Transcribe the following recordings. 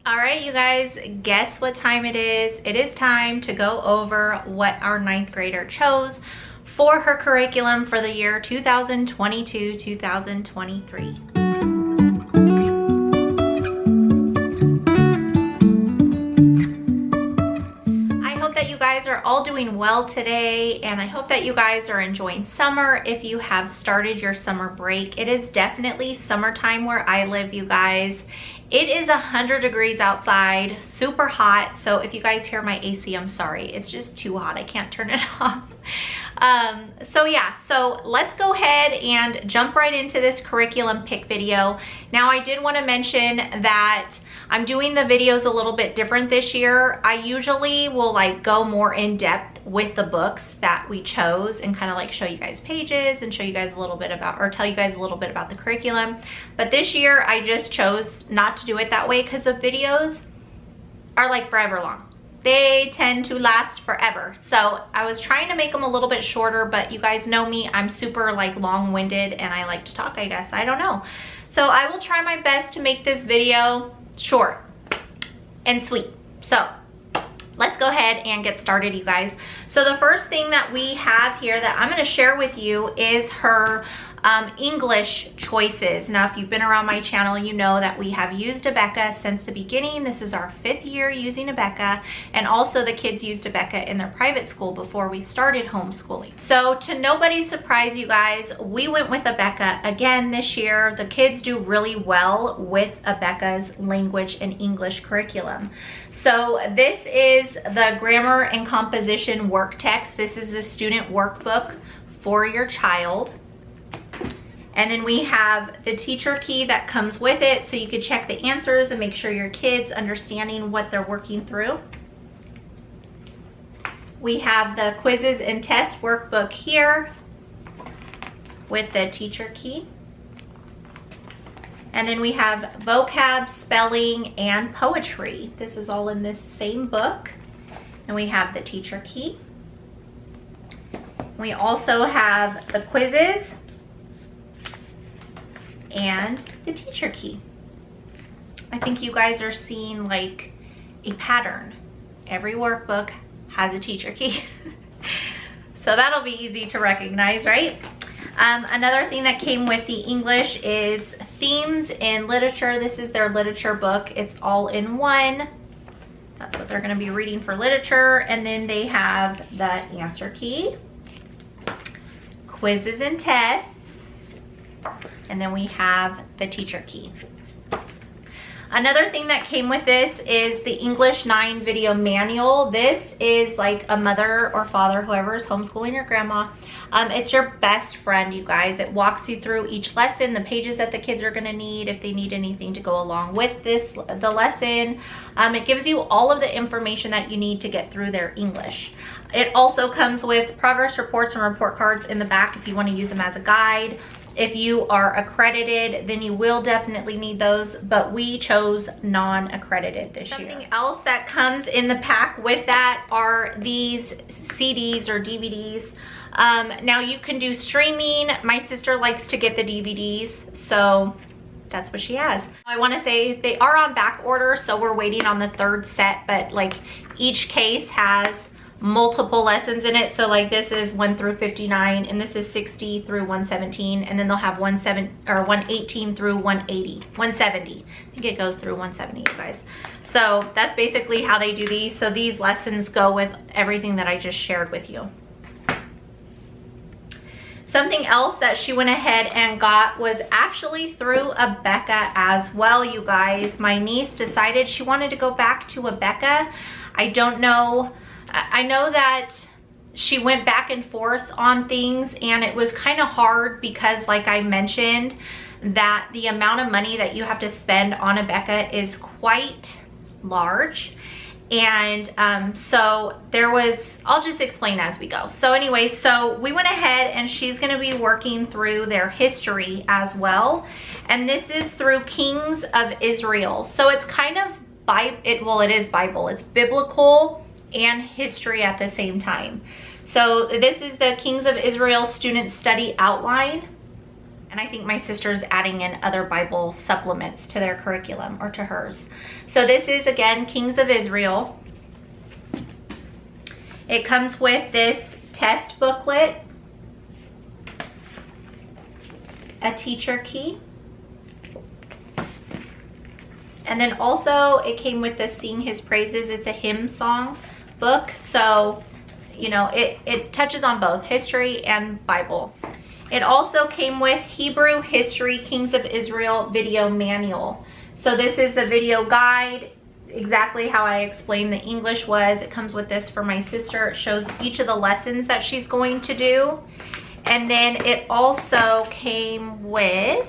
All right, you guys, guess what time it is? It is time to go over what our 9th grader chose for her curriculum for the year 2022-2023. You guys are all doing well today, and I hope that you guys are enjoying summer. If you have started your summer break, it is definitely summertime where I live, you guys. It is 100 degrees outside, super hot. So if you guys hear my AC, I'm sorry, it's just too hot, I can't turn it off. So let's go ahead and jump right into this curriculum pick video. Now, I did want to mention that I'm doing the videos a little bit different this year. I usually will go more in depth with the books that we chose and kind of show you guys pages and show you guys a little bit about, or tell you guys a little bit about the curriculum. But this year I just chose not to do it that way because the videos are forever long. They tend to last forever. So I was trying to make them a little bit shorter, but you guys know me, I'm super long-winded and I like to talk, I guess. I don't know. So I will try my best to make this video short and sweet. So let's go ahead and get started, you guys. So the first thing that we have here that I'm going to share with you is her English choices. Now, if you've been around my channel, you know that we have used Abeka since the beginning. This is our 5th year using Abeka, and also the kids used Abeka in their private school before we started homeschooling. So to nobody's surprise, you guys, we went with Abeka again this year. The kids do really well with Abeka's language and English curriculum. So this is the grammar and composition work text. This is the student workbook for your child. And then we have the teacher key that comes with it, so you can check the answers and make sure your kids understanding what they're working through. We have the quizzes and test workbook here with the teacher key. And then we have vocab, spelling, and poetry. This is all in this same book. And we have the teacher key. We also have the quizzes and the teacher key. I think you guys are seeing a pattern. Every workbook has a teacher key. So that'll be easy to recognize, right? Another thing that came with the English is themes in literature. This is their literature book. It's all in one. That's what they're going to be reading for literature. And then they have the answer key, quizzes and tests, and then we have the teacher key. Another thing that came with this is the English 9 video manual. This is a mother or father, whoever is homeschooling your grandma. It's your best friend, you guys. It walks you through each lesson, the pages that the kids are gonna need, if they need anything to go along with the lesson. It gives you all of the information that you need to get through their English. It also comes with progress reports and report cards in the back if you wanna use them as a guide. If you are accredited, then you will definitely need those, but we chose non-accredited this year. Something else that comes in the pack with that are these CDs or DVDs. Now you can do streaming. My sister likes to get the DVDs, so that's what she has. I want to say they are on back order, so we're waiting on the 3rd set, but each case has multiple lessons in it. So this is 1 through 59, and this is 60 through 117, and then they'll have 118 through 170. I think it goes through 170, you guys. So that's basically how they do these. So these lessons go with everything that I just shared with you. Something else that she went ahead and got was actually through Abeka as well, you guys. My niece decided she wanted to go back to Abeka. I don't know. I know that she went back and forth on things, and it was kind of hard because, like I mentioned, that the amount of money that you have to spend on Abeka is quite large. And so there was, I'll just explain as we go. So anyway, so we went ahead and she's going to be working through their history as well. And this is through Kings of Israel. So it's kind of, it is Bible. It's biblical and history at the same time. So this is the Kings of Israel Student Study Outline. And I think my sister's adding in other Bible supplements to their curriculum, or to hers. So this is, again, Kings of Israel. It comes with this test booklet, a teacher key, and then also it came with the Sing His Praises. It's a hymn song book, so you know it touches on both history and Bible. It also came with Hebrew History Kings of Israel video manual. So this is the video guide, exactly how I explained the English was. It comes with this for my sister. It shows each of the lessons that she's going to do. And then it also came with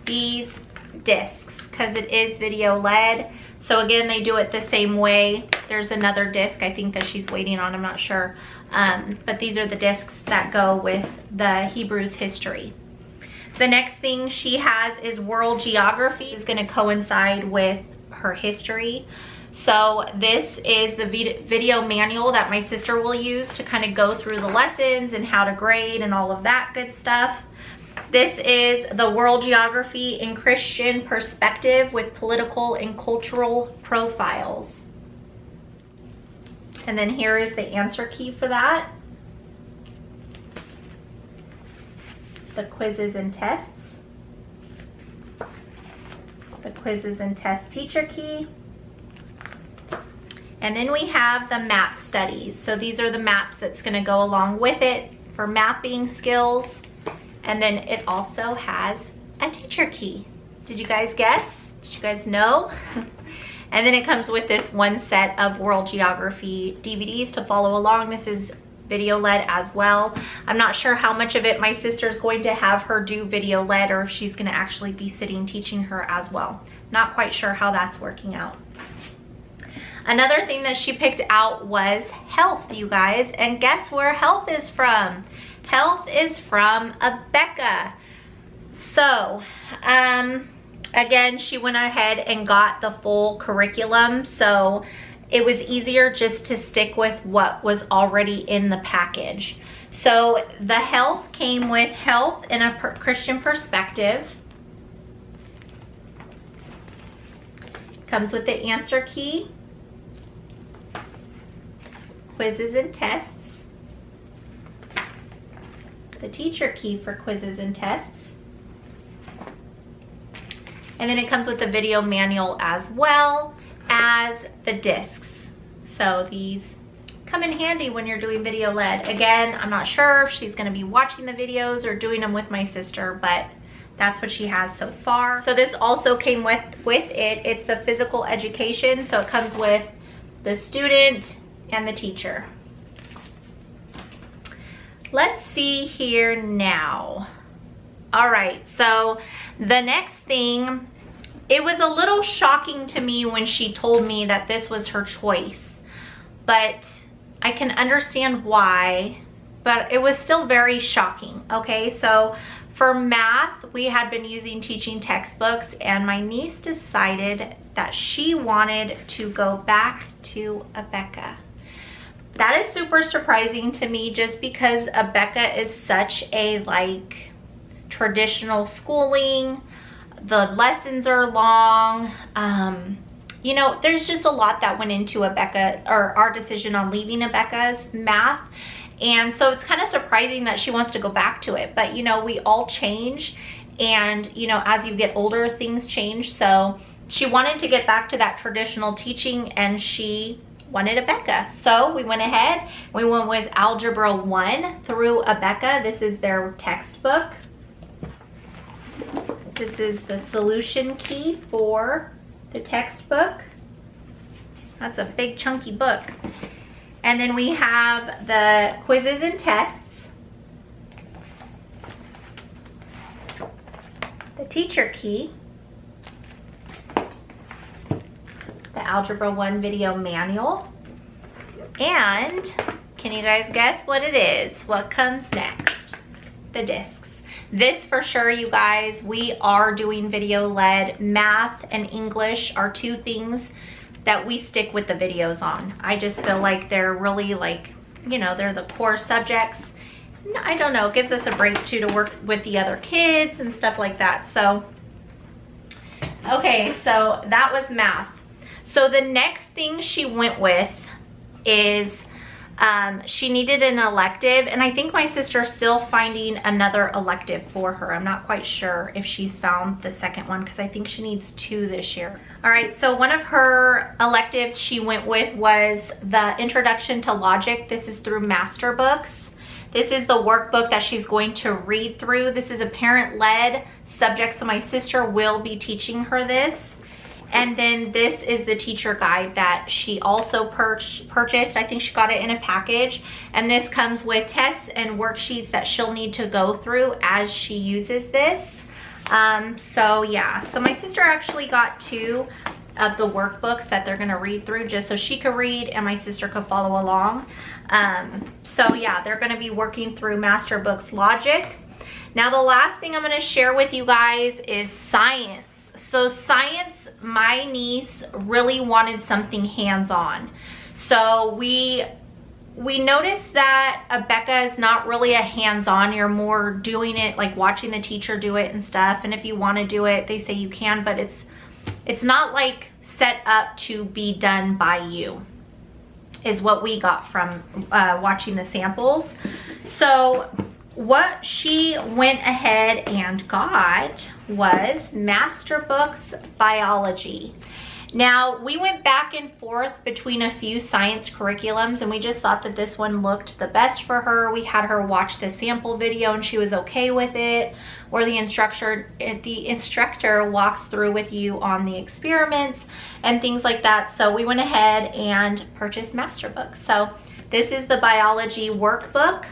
these discs, because it is video led. So again, they do it the same way. There's another disc I think that she's waiting on, I'm not sure. But these are the discs that go with the Hebrews history. The next thing she has is world geography. It's going to coincide with her history. So this is the video manual that my sister will use to kind of go through the lessons and how to grade and all of that good stuff. This is the world geography in Christian perspective with political and cultural profiles. And then here is the answer key for that. The quizzes and tests. The quizzes and test teacher key. And then we have the map studies. So these are the maps that's going to go along with it for mapping skills. And then it also has a teacher key. Did you guys guess? Did you guys know? And then it comes with this one set of world geography DVDs to follow along. This is video led as well. I'm not sure how much of it my sister's going to have her do video led, or if she's going to actually be sitting teaching her as well. Not quite sure how that's working out. Another thing that she picked out was health, you guys. And guess where health is from? Health is from Abeka. So, again, she went ahead and got the full curriculum, so it was easier just to stick with what was already in the package. So the health came with health in a Christian perspective. Comes with the answer key, quizzes and tests, the teacher key for quizzes and tests, and then it comes with the video manual as well as the discs. So these come in handy when you're doing video led. Again, I'm not sure if she's going to be watching the videos or doing them with my sister, but that's what she has so far. So this also came with it. It's the physical education, so it comes with the student and the teacher. Let's see here now. All right, so the next thing, it was a little shocking to me when she told me that this was her choice, but I can understand why, but it was still very shocking. Okay, so for math, we had been using teaching textbooks, and my niece decided that she wanted to go back to Abeka. That is super surprising to me, just because Abeka is such a traditional schooling. The lessons are long. You know, there's just a lot that went into Abeka, or our decision on leaving Abeka's math. And so it's kind of surprising that she wants to go back to it. But, you know, we all change. And, you know, as you get older, things change. So she wanted to get back to that traditional teaching, and she wanted Abeka. So we went ahead. We went with Algebra 1 through Abeka. This is their textbook. This is the solution key for the textbook. That's a big chunky book. And then we have the quizzes and tests, the teacher key, the Algebra 1 video manual, and can you guys guess what it is? What comes next? The discs. This for sure, you guys, we are doing video led. Math and English are two things that we stick with the videos on. I just feel like they're really you know, they're the core subjects. And I don't know, gives us a break too to work with the other kids and stuff like that. So, okay, so that was math. So the next thing she went with is she needed an elective, and I think my sister's still finding another elective for her. I'm not quite sure if she's found the second one because I think she needs 2 this year. All right, so one of her electives she went with was the Introduction to Logic. This is through Masterbooks. This is the workbook that she's going to read through. This is a parent-led subject, so my sister will be teaching her this. And then this is the teacher guide that she also purchased. I think she got it in a package. And this comes with tests and worksheets that she'll need to go through as she uses this. So yeah, so my sister actually got 2 of the workbooks that they're gonna read through just so she could read and my sister could follow along. So yeah, they're gonna be working through Masterbooks Logic. Now the last thing I'm gonna share with you guys is science. So science, my niece really wanted something hands-on. So we noticed that Abeka is not really a hands-on. You're more doing it, like watching the teacher do it and stuff. And if you want to do it, they say you can, but it's not like set up to be done by you, is what we got from watching the samples. So what she went ahead and got was Masterbooks Biology. Now, we went back and forth between a few science curriculums, and we just thought that this one looked the best for her. We had her watch the sample video and she was okay with it, where the instructor walks through with you on the experiments and things like that. So we went ahead and purchased Masterbooks. So this is the biology workbook.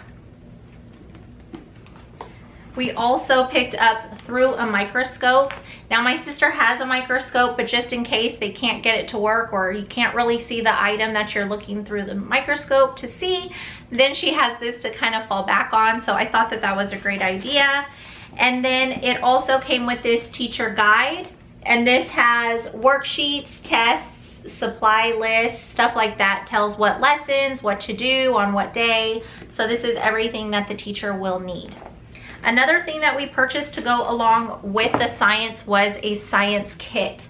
We also picked up Through a Microscope. Now my sister has a microscope, but just in case they can't get it to work or you can't really see the item that you're looking through the microscope to see, then she has this to kind of fall back on. So I thought that that was a great idea. And then it also came with this teacher guide, and this has worksheets, tests, supply lists, stuff like that. Tells what lessons, what to do on what day. So this is everything that the teacher will need. Another thing that we purchased to go along with the science was a science kit.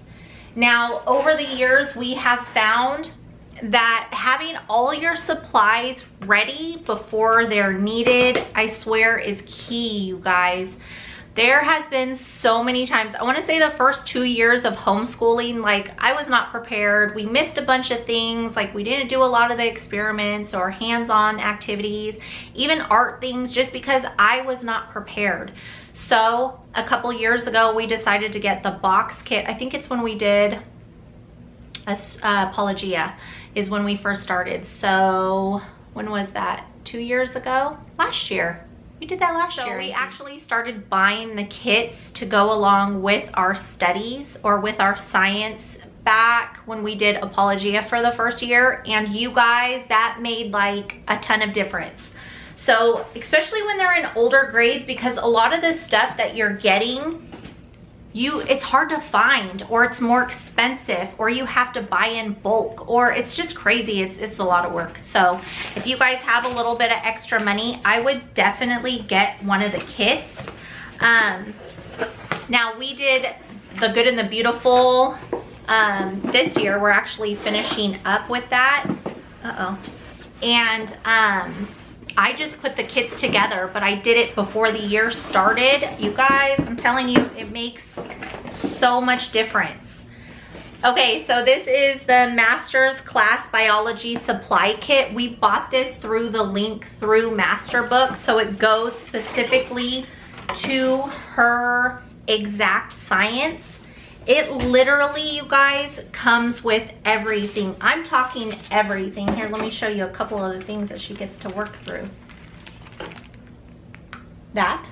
Now, over the years, we have found that having all your supplies ready before they're needed, I swear, is key, you guys. There has been so many times, I want to say the first 2 years of homeschooling, like I was not prepared. We missed a bunch of things, like we didn't do a lot of the experiments or hands-on activities, even art things, just because I was not prepared. So a couple years ago, we decided to get the box kit. I think it's when we did Apologia is when we first started. So when was that? 2 years ago? Last year. We did that last year. So we actually started buying the kits to go along with our studies or with our science back when we did Apologia for the first year. And you guys, that made like a ton of difference. So especially when they're in older grades, because a lot of the stuff that you're getting, it's hard to find, or it's more expensive, or you have to buy in bulk, or it's just crazy. It's a lot of work. So if you guys have a little bit of extra money, I would definitely get one of the kits. Now we did The Good and the Beautiful this year. We're actually finishing up with that. And I just put the kits together, but I did it before the year started. You guys, I'm telling you, it makes so much difference. Okay, so this is the Master's Class Biology Supply Kit. We bought this through the link through Masterbooks, so it goes specifically to her exact science. It literally, you guys, comes with everything. I'm talking everything. Here, let me show you a couple of the things that she gets to work through. That.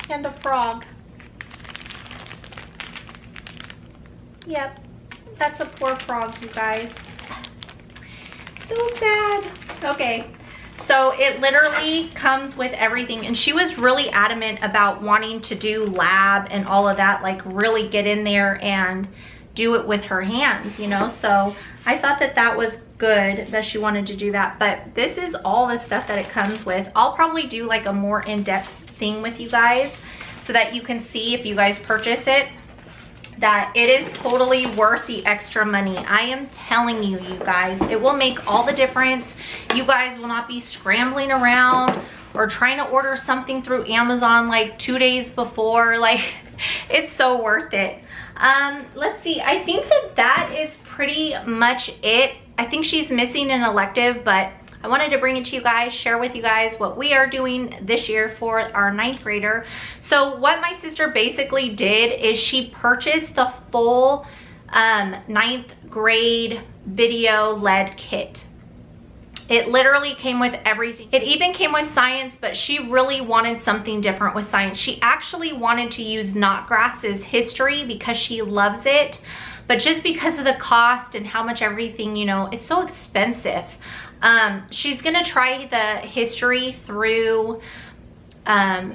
And a frog. Yep, that's a poor frog, you guys. So sad. Okay. So it literally comes with everything, and she was really adamant about wanting to do lab and all of that, like really get in there and do it with her hands, you know. So I thought that that was good that she wanted to do that. But this is all the stuff that it comes with. I'll probably do like a more in-depth thing with you guys so that you can see, if you guys purchase it, that it is totally worth the extra money. I am telling you, you guys, it will make all the difference. You guys will not be scrambling around or trying to order something through Amazon like 2 days before. Like, it's so worth it. Let's see, I think that that is pretty much it. I think she's missing an elective, but I wanted to bring it to you guys, share with you guys what we are doing this year for our 9th grader. So what my sister basically did is she purchased the full 9th grade video lead kit. It literally came with everything. It even came with science, but she really wanted something different with science. She actually wanted to use Notgrass's history because she loves it, but just because of the cost and how much everything, you know, it's so expensive. She's gonna try the history through Abeka,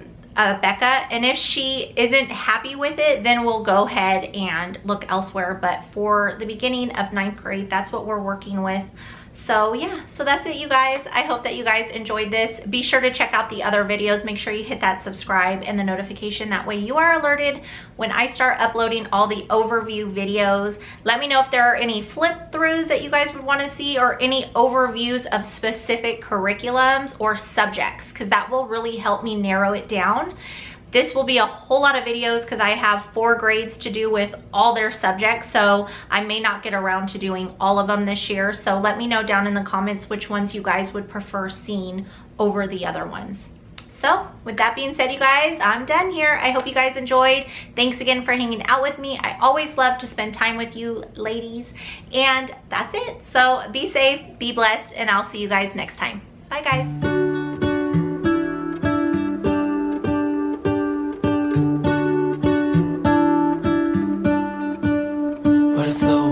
and if she isn't happy with it, then we'll go ahead and look elsewhere. But for the beginning of 9th grade, that's what we're working with. So yeah, so that's it, you guys. I hope that you guys enjoyed this. Be sure to check out the other videos. Make sure you hit that subscribe and the notification. That way you are alerted when I start uploading all the overview videos. Let me know if there are any flip throughs that you guys would want to see, or any overviews of specific curriculums or subjects, because that will really help me narrow it down. This will be a whole lot of videos because I have 4 grades to do with all their subjects, so I may not get around to doing all of them this year. So let me know down in the comments which ones you guys would prefer seeing over the other ones. So with that being said, you guys, I'm done here. I hope you guys enjoyed. Thanks again for hanging out with me. I always love to spend time with you ladies, and that's it. So be safe, be blessed, and I'll see you guys next time. Bye guys.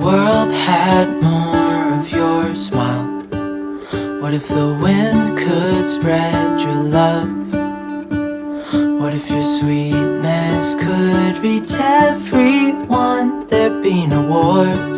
World had more of your smile. What if the wind could spread your love? What if your sweetness could reach everyone? There'd be no wars,